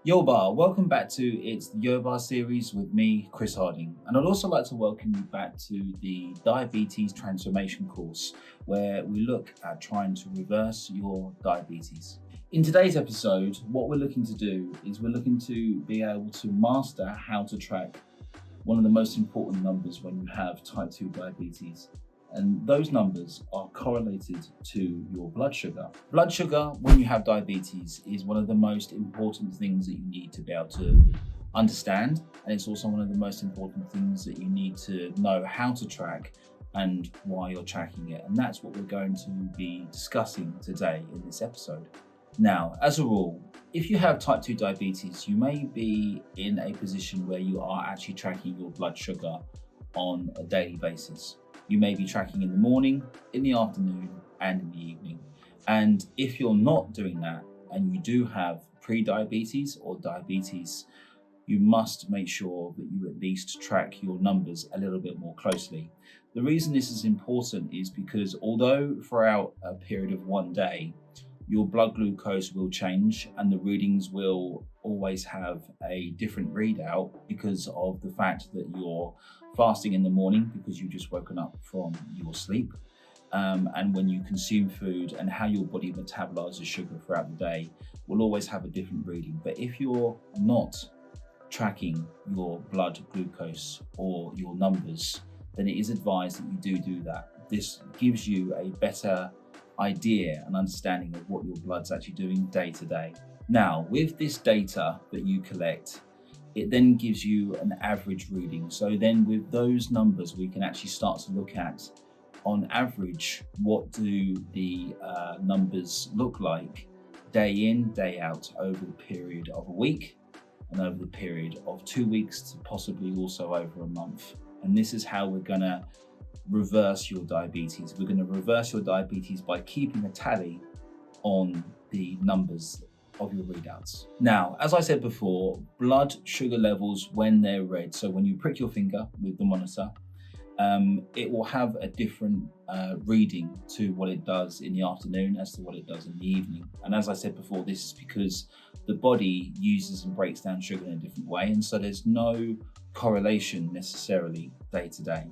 YOBA, welcome back to It's the YOBA series with me, Chris Harding. And I'd also like to welcome you back to the Diabetes Transformation course, where we look at trying to reverse your diabetes. In today's episode, what we're looking to do is we're looking to be able to master how to track one of the most important numbers when you have type 2 diabetes. And those numbers are correlated to your blood sugar. Blood sugar, when you have diabetes, is one of the most important things that you need to be able to understand. And it's also one of the most important things that you need to know how to track and why you're tracking it. And that's what we're going to be discussing today in this episode. Now, as a rule, if you have type 2 diabetes, you may be in a position where you are actually tracking your blood sugar on a daily basis. You may be tracking in the morning, in the afternoon, and in the evening. And if you're not doing that, and you do have pre-diabetes or diabetes, you must make sure that you at least track your numbers a little bit more closely. The reason this is important is because although throughout a period of one day, your blood glucose will change and the readings will always have a different readout because of the fact that you're fasting in the morning because you've just woken up from your sleep. And when you consume food and how your body metabolizes sugar throughout the day will always have a different reading. But if you're not tracking your blood glucose or your numbers, then it is advised that you do that. This gives you a better idea and understanding of what your blood's actually doing day to day. Now, with this data that you collect, it then gives you an average reading. So then with those numbers, we can actually start to look at, on average, what do the numbers look like day in, day out over the period of a week and over the period of 2 weeks to possibly also over a month. And this is how we're gonna reverse your diabetes. We're going to reverse your diabetes by keeping a tally on the numbers of your readouts. Now, as I said before, blood sugar levels when they're red, so when you prick your finger with the monitor, it will have a different reading to what it does in the afternoon as to what it does in the evening. And as I said before, this is because the body uses and breaks down sugar in a different way, and so there's no correlation necessarily day to day.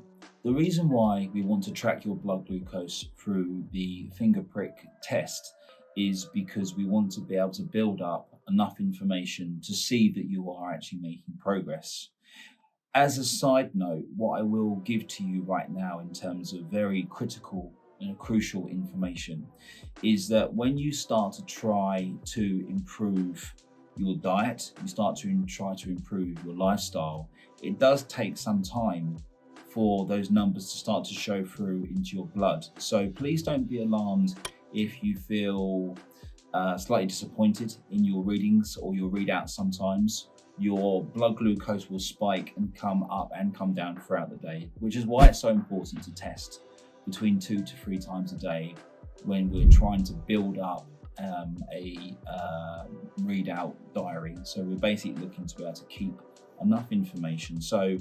The reason why we want to track your blood glucose through the finger prick test is because we want to be able to build up enough information to see that you are actually making progress. As a side note, what I will give to you right now in terms of very critical and crucial information is that when you start to try to improve your diet, you start to try to improve your lifestyle, it does take some time for those numbers to start to show through into your blood. So please don't be alarmed if you feel slightly disappointed in your readings or your readouts sometimes. Your blood glucose will spike and come up and come down throughout the day, which is why it's so important to test between 2 to 3 times a day when we're trying to build up a readout diary. So we're basically looking to be able to keep enough information. So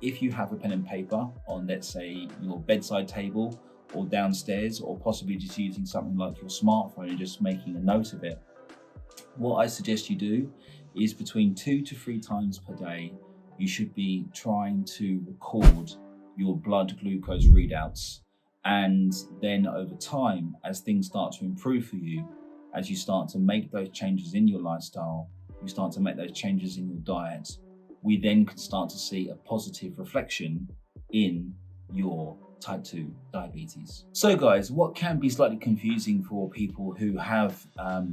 if you have a pen and paper on, let's say, your bedside table or downstairs, or possibly just using something like your smartphone and just making a note of it, what I suggest you do is between 2 to 3 times per day, you should be trying to record your blood glucose readouts. And then over time, as things start to improve for you, as you start to make those changes in your lifestyle, you start to make those changes in your diet, we then can start to see a positive reflection in your type 2 diabetes. So guys, what can be slightly confusing for people who have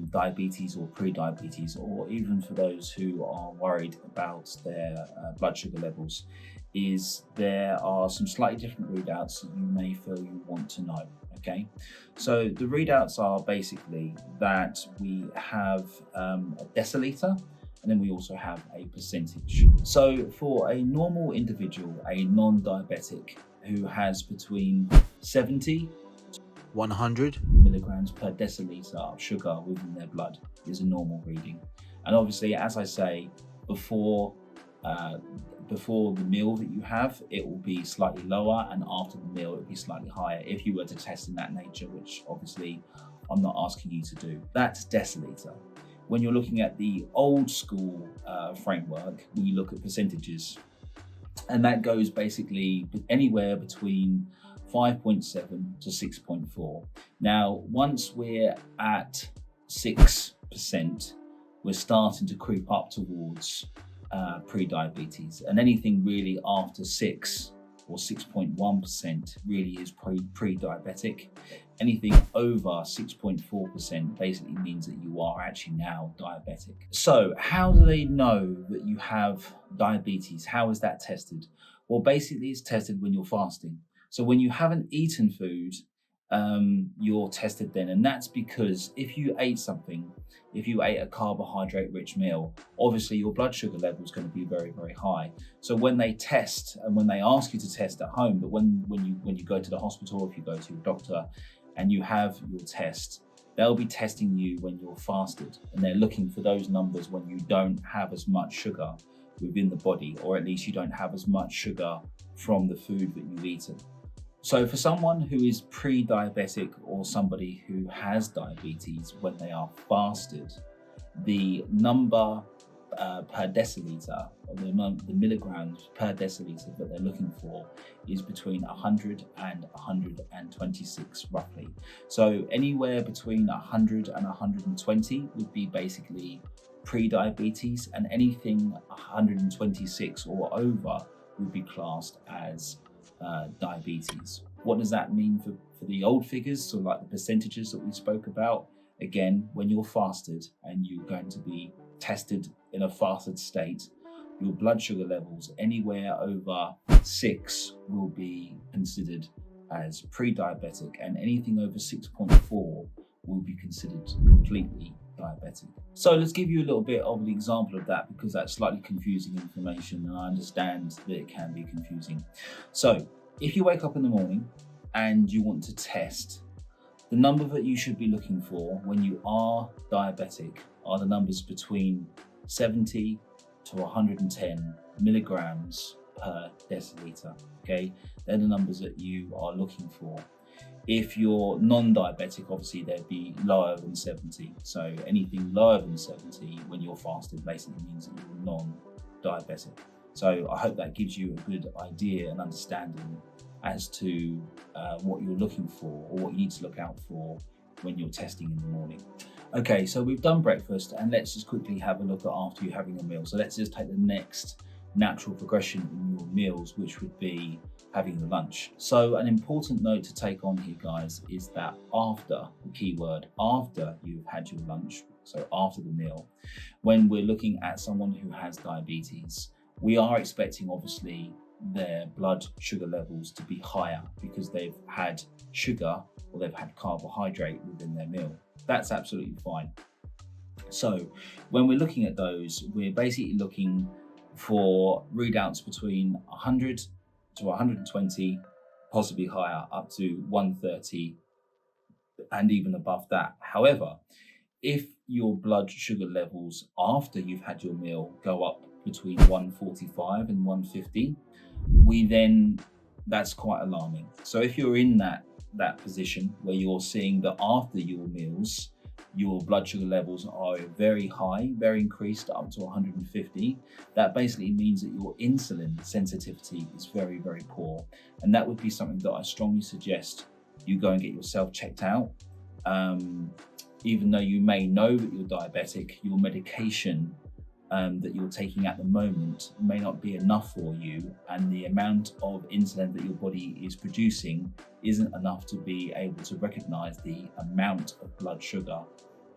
diabetes or pre-diabetes, or even for those who are worried about their blood sugar levels, is there are some slightly different readouts that you may feel you want to know. Okay, so the readouts are basically that we have a deciliter, and then we also have a percentage. So for a normal individual, a non-diabetic who has between 70 to 100 milligrams per deciliter of sugar within their blood is a normal reading. And obviously, as I say, before the meal that you have, it will be slightly lower, and after the meal, it will be slightly higher if you were to test in that nature, which obviously I'm not asking you to do. That's deciliter. When you're looking at the old school framework, we look at percentages, and that goes basically anywhere between 5.7 to 6.4. Now, once we're at 6%, we're starting to creep up towards pre-diabetes, and anything really after 6 or 6.1% really is pre-diabetic. Anything over 6.4% basically means that you are actually now diabetic. So how do they know that you have diabetes? How is that tested? Well, basically it's tested when you're fasting. So when you haven't eaten food, you're tested then. And that's because if you ate something, if you ate a carbohydrate rich meal, obviously your blood sugar level is going to be very, very high. So when they test, and when they ask you to test at home, but when you go to the hospital, if you go to your doctor and you have your test, they'll be testing you when you're fasted, and they're looking for those numbers when you don't have as much sugar within the body, or at least you don't have as much sugar from the food that you've eaten. So for someone who is pre-diabetic or somebody who has diabetes, when they are fasted, the number per deciliter, or the milligrams per deciliter that they're looking for is between 100 and 126 roughly. So anywhere between 100 and 120 would be basically pre-diabetes, and anything 126 or over would be classed as diabetes. What does that mean for the old figures, so like the percentages that we spoke about? Again, when you're fasted and you're going to be tested in a fasted state, your blood sugar levels anywhere over 6 will be considered as pre-diabetic, and anything over 6.4 will be considered completely diabetic. So let's give you a little bit of an example of that, because that's slightly confusing information, and I understand that it can be confusing. So if you wake up in the morning and you want to test, the number that you should be looking for when you are diabetic are the numbers between 70 to 110 milligrams per deciliter. Okay, they're the numbers that you are looking for. If you're non-diabetic, obviously they'd be lower than 70. So anything lower than 70 when you're fasted basically means that you're non-diabetic. So I hope that gives you a good idea and understanding as to what you're looking for, or what you need to look out for when you're testing in the morning. Okay, so we've done breakfast, and let's just quickly have a look at after you're having a meal. So let's just take the next natural progression in your meals, which would be having your lunch. So an important note to take on here, guys, is that after, the key word, after you've had your lunch, so after the meal, when we're looking at someone who has diabetes, we are expecting obviously their blood sugar levels to be higher because they've had sugar or they've had carbohydrate within their meal. That's absolutely fine. So when we're looking at those, we're basically looking for readouts between 100 to 120, possibly higher, up to 130 and even above that. However, if your blood sugar levels after you've had your meal go up between 145 and 150, that's quite alarming. So if you're in that position where you're seeing that after your meals, your blood sugar levels are very high, very increased up to 150, that basically means that your insulin sensitivity is very, very poor. And that would be something that I strongly suggest you go and get yourself checked out. Even though you may know that you're diabetic, your medication that you're taking at the moment may not be enough for you, and the amount of insulin that your body is producing isn't enough to be able to recognize the amount of blood sugar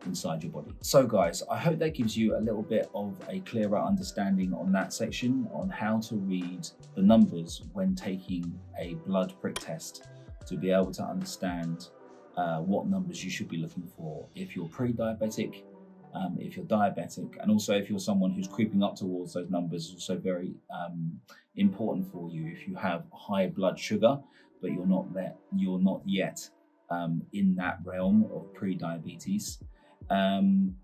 inside your body. So guys, I hope that gives you a little bit of a clearer understanding on that section, on how to read the numbers when taking a blood prick test, to be able to understand what numbers you should be looking for if you're pre-diabetic, if you're diabetic, and also if you're someone who's creeping up towards those numbers. Is also very important for you if you have high blood sugar, but you're not yet in that realm of pre-diabetes. And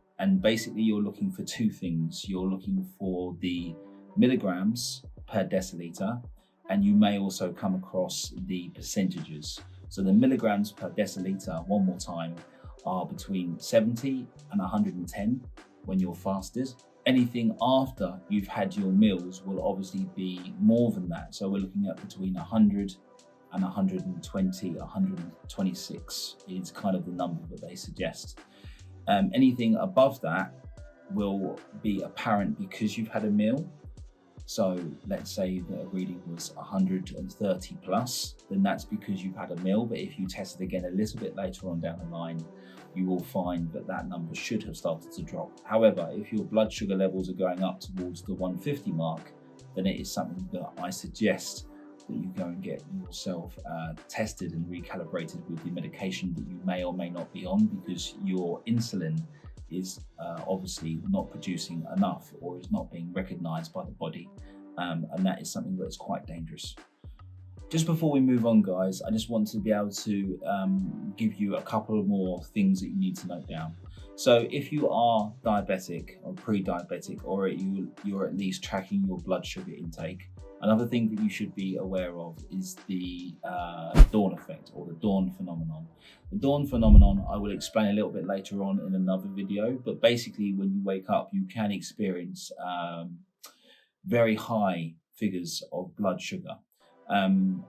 basically you're looking for two things. You're looking for the milligrams per deciliter, and you may also come across the percentages. So the milligrams per deciliter, one more time, are between 70 and 110 when you're fasted. Anything after you've had your meals will obviously be more than that. So we're looking at between 100 and 120, 126 is kind of the number that they suggest. Anything above that will be apparent because you've had a meal. So let's say that a reading was 130 plus, then that's because you've had a meal. But if you test it again a little bit later on down the line, you will find that that number should have started to drop. However, if your blood sugar levels are going up towards the 150 mark, then it is something that I suggest that you go and get yourself tested and recalibrated with the medication that you may or may not be on, because your insulin is obviously not producing enough or is not being recognized by the body, and that is something that is quite dangerous. Just before we move on, guys, I just want to be able to give you a couple more things that you need to note down. So if you are diabetic or pre-diabetic, or you're at least tracking your blood sugar intake, another thing that you should be aware of is the dawn effect, or the dawn phenomenon. The dawn phenomenon I will explain a little bit later on in another video, but basically when you wake up, you can experience very high figures of blood sugar. And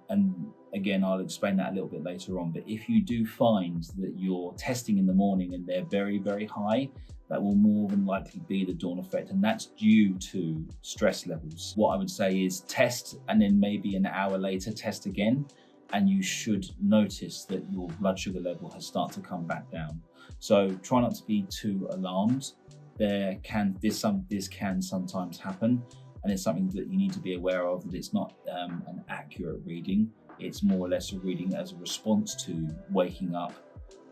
again, I'll explain that a little bit later on. But if you do find that you're testing in the morning and they're very, very high, that will more than likely be the dawn effect, and that's due to stress levels. What I would say is test, and then maybe an hour later test again, and you should notice that your blood sugar level has started to come back down. So try not to be too alarmed. This can sometimes happen, and it's something that you need to be aware of, that it's not an accurate reading. It's more or less a reading as a response to waking up,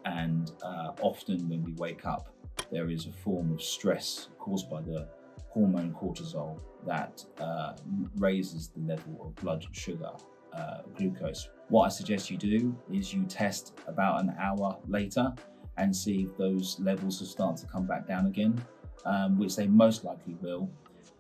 and often when we wake up, there is a form of stress caused by the hormone cortisol that raises the level of blood sugar, glucose. What I suggest you do is you test about an hour later and see if those levels have started to come back down again, which they most likely will.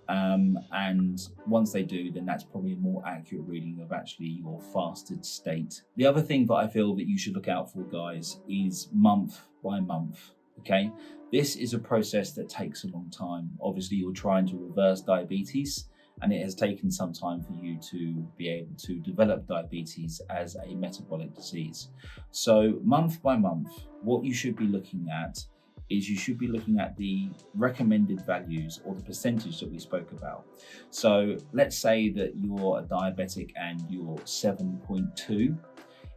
And once they do, then that's probably a more accurate reading of actually your fasted state. The other thing that I feel that you should look out for, guys, is month by month. Okay, this is a process that takes a long time. Obviously, you're trying to reverse diabetes, and it has taken some time for you to be able to develop diabetes as a metabolic disease. So month by month, what you should be looking at is you should be looking at the recommended values, or the percentage that we spoke about. So let's say that you're a diabetic and you're 7.2.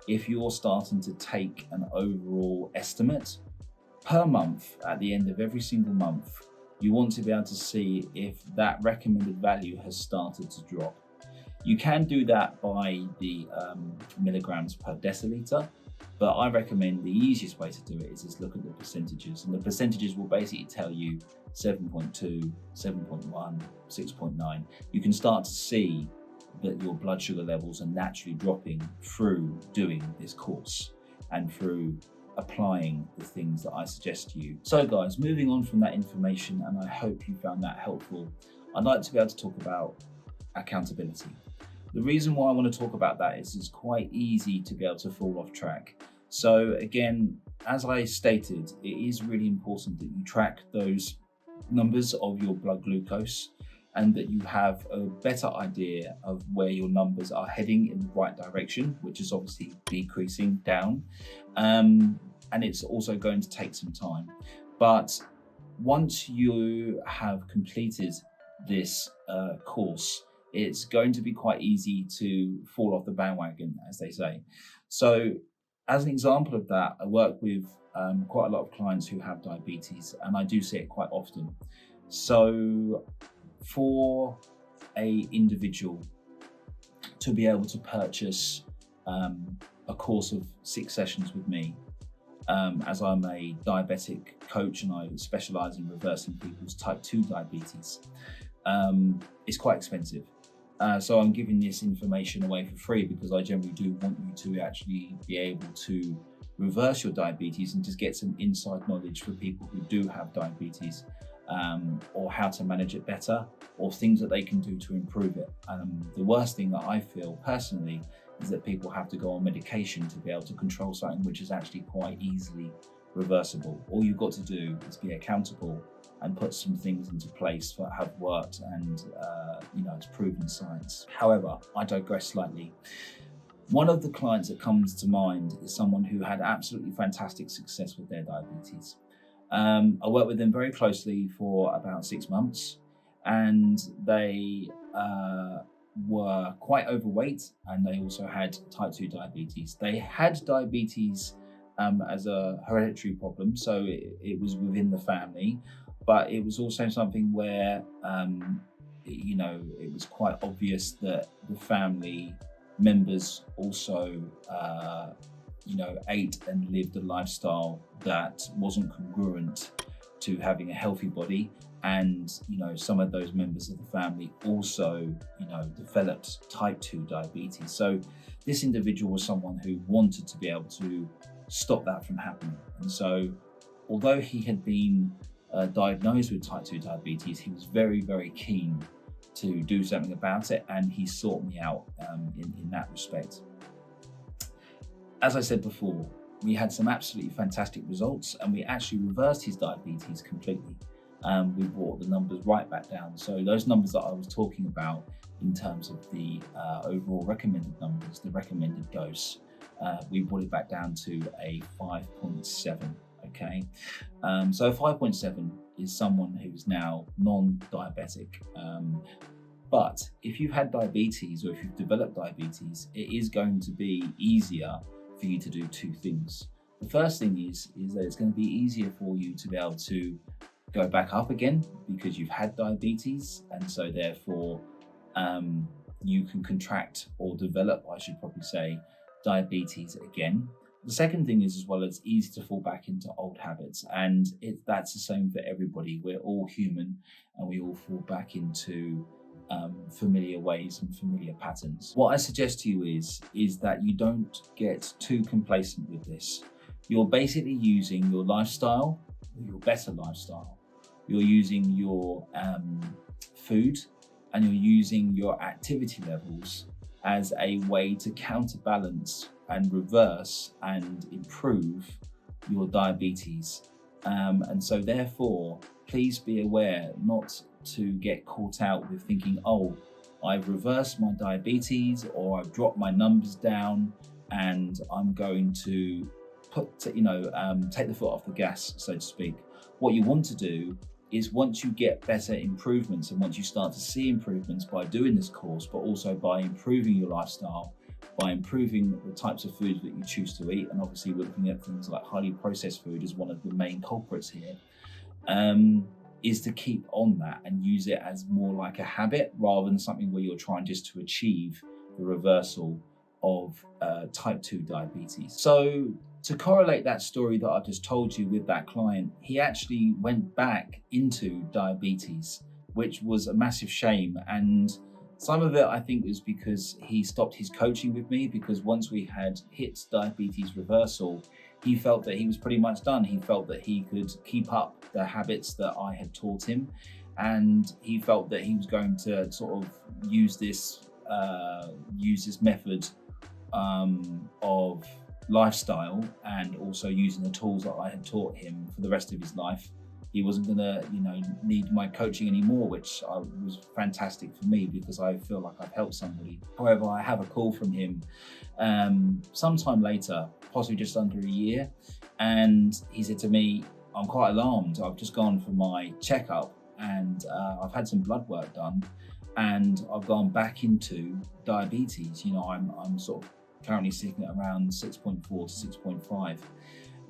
If you're starting to take an overall estimate per month, at the end of every single month, you want to be able to see if that recommended value has started to drop. You can do that by the milligrams per deciliter, but I recommend the easiest way to do it is just look at the percentages, and the percentages will basically tell you 7.2, 7.1, 6.9. You can start to see that your blood sugar levels are naturally dropping through doing this course and through applying the things that I suggest to you. So guys, moving on from that information, and I hope you found that helpful, I'd like to be able to talk about accountability. The reason why I want to talk about that is it's quite easy to be able to fall off track. So again, as I stated, it is really important that you track those numbers of your blood glucose, and that you have a better idea of where your numbers are heading in the right direction, which is obviously decreasing down. And it's also going to take some time. But once you have completed this course, it's going to be quite easy to fall off the bandwagon, as they say. So as an example of that, I work with quite a lot of clients who have diabetes, and I do see it quite often. So for a individual to be able to purchase a course of 6 sessions with me, as I'm a diabetic coach and I specialize in reversing people's type 2 diabetes, it's quite expensive. So I'm giving this information away for free because I generally do want you to actually be able to reverse your diabetes and just get some inside knowledge for people who do have diabetes, or how to manage it better, or things that they can do to improve it. The worst thing that I feel personally is that people have to go on medication to be able to control something which is actually quite easily reversible. All you've got to do is be accountable and put some things into place that have worked and it's proven science. However, I digress slightly. One of the clients that comes to mind is someone who had absolutely fantastic success with their diabetes. I worked with them very closely for about 6 months, and they were quite overweight, and they also had type 2 diabetes. They had diabetes as a hereditary problem, so it was within the family, but it was also something where it was quite obvious that the family members also ate and lived a lifestyle that wasn't congruent to having a healthy body. And some of those members of the family also developed type 2 diabetes. So this individual was someone who wanted to be able to stop that from happening. And so although he had been diagnosed with type 2 diabetes, he was very, very keen to do something about it, and he sought me out in that respect. As I said before, we had some absolutely fantastic results, and we actually reversed his diabetes completely. We brought the numbers right back down. So those numbers that I was talking about in terms of the overall recommended numbers, the recommended dose, we brought it back down to a 5.7. Okay, so 5.7 is someone who is now non-diabetic. But if you've had diabetes, or if you've developed diabetes, it is going to be easier for you to do two things. The first thing is that it's going to be easier for you to be able to go back up again because you've had diabetes, and so therefore you can contract or develop, I should probably say, diabetes again. The second thing is, as well, it's easy to fall back into old habits, and that's the same for everybody. We're all human, and we all fall back into familiar ways and familiar patterns. What I suggest to you is that you don't get too complacent with this. You're basically using your lifestyle, your better lifestyle. You're using your food, and you're using your activity levels as a way to counterbalance and reverse and improve your diabetes. And so therefore, please be aware not to get caught out with thinking, oh, I've reversed my diabetes, or I've dropped my numbers down, and I'm going to take the foot off the gas, so to speak. What you want to do is, once you get better improvements, and once you start to see improvements by doing this course, but also by improving your lifestyle, by improving the types of foods that you choose to eat, and obviously we're looking at things like highly processed food as one of the main culprits here, is to keep on that and use it as more like a habit rather than something where you're trying just to achieve the reversal of type 2 diabetes. So to correlate that story that I just told you with that client, he actually went back into diabetes, which was a massive shame. And some of it, I think, was because he stopped his coaching with me, because once we had hit diabetes reversal, he felt that he was pretty much done. He felt that he could keep up the habits that I had taught him, and he felt that he was going to sort of use this method of lifestyle, and also using the tools that I had taught him for the rest of his life. He wasn't gonna, need my coaching anymore, which was fantastic for me because I feel like I've helped somebody. However, I have a call from him sometime later, possibly just under a year, and he said to me, "I'm quite alarmed. I've just gone for my checkup, and I've had some blood work done, and I've gone back into diabetes. I'm sort of currently sitting at around 6.4 to 6.5.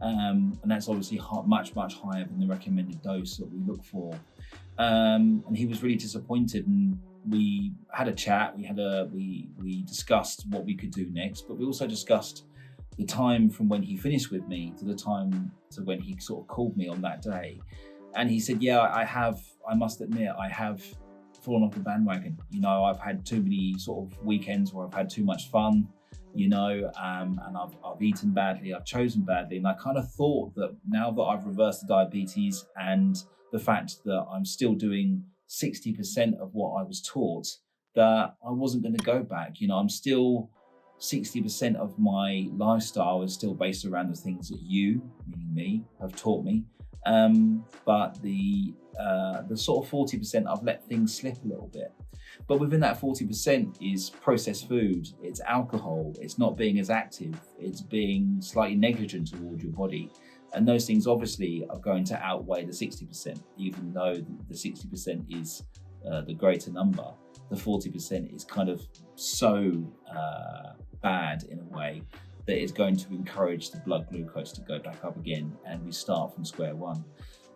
And that's obviously much higher than the recommended dose that we look for." And he was really disappointed, and we had a chat. We discussed what we could do next, but we also discussed the time from when he finished with me to the time to when he sort of called me on that day. And he said, "Yeah, I must admit, I have fallen off the bandwagon. I've had too many sort of weekends where I've had too much fun, and I've eaten badly, I've chosen badly. And I kind of thought that now that I've reversed the diabetes, and the fact that I'm still doing 60% of what I was taught, that I wasn't going to go back. I'm still 60% of my lifestyle is still based around the things that you, meaning me, have taught me. But the sort of 40%, I've let things slip a little bit. But within that 40% is processed food, it's alcohol, it's not being as active, it's being slightly negligent towards your body. And those things obviously are going to outweigh the 60%, even though the 60% is the greater number. The 40% is kind of so bad in a way that it's going to encourage the blood glucose to go back up again, and we start from square one.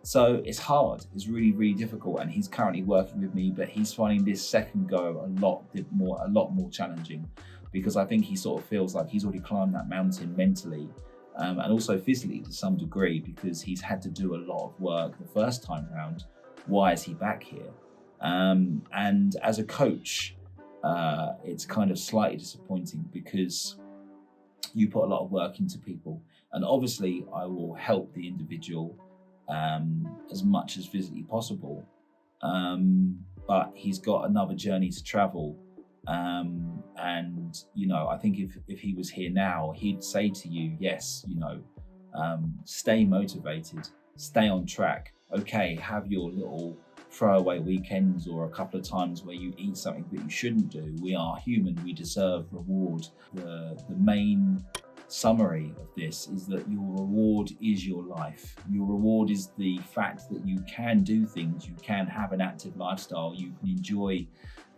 So it's hard, it's really, really difficult, and he's currently working with me, but he's finding this second go a lot more challenging, because I think he sort of feels like he's already climbed that mountain mentally, and also physically to some degree, because he's had to do a lot of work the first time round. Why is he back here? And as a coach, it's kind of slightly disappointing, because you put a lot of work into people, and obviously I will help the individual as much as physically possible, but he's got another journey to travel, and I think if he was here now, he'd say to you, yes, stay motivated, stay on track, okay, have your little throwaway weekends or a couple of times where you eat something that you shouldn't do. We are human, we deserve reward. The main summary of this is that your reward is your life. Your reward is the fact that you can do things, you can have an active lifestyle, you can enjoy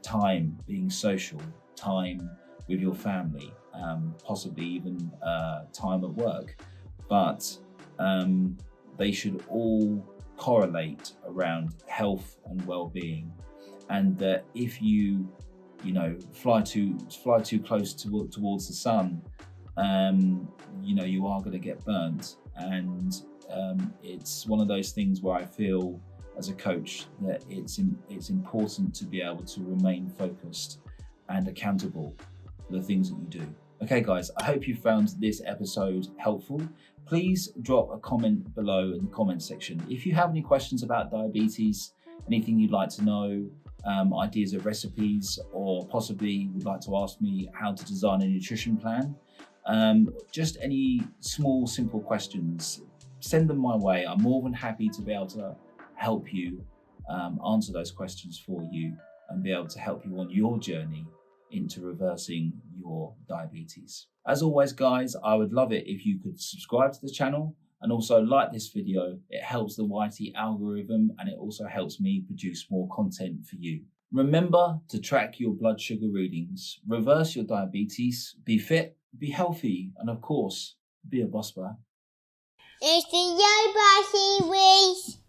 time being social, time with your family, possibly even time at work. But they should all correlate around health and well-being, and that if you fly too close towards the sun, you are going to get burnt. And it's one of those things where I feel as a coach that it's important to be able to remain focused and accountable for the things that you do. Okay guys, I hope you found this episode helpful. Please drop a comment below in the comment section. If you have any questions about diabetes, anything you'd like to know, ideas of recipes, or possibly would like to ask me how to design a nutrition plan, just any small, simple questions, send them my way. I'm more than happy to be able to help you answer those questions for you and be able to help you on your journey into reversing your diabetes. As always, guys, I would love it if you could subscribe to the channel and also like this video. It helps the YT algorithm, and it also helps me produce more content for you. Remember to track your blood sugar readings, reverse your diabetes, be fit, be healthy, and of course, be a boss. It's the YOBA series.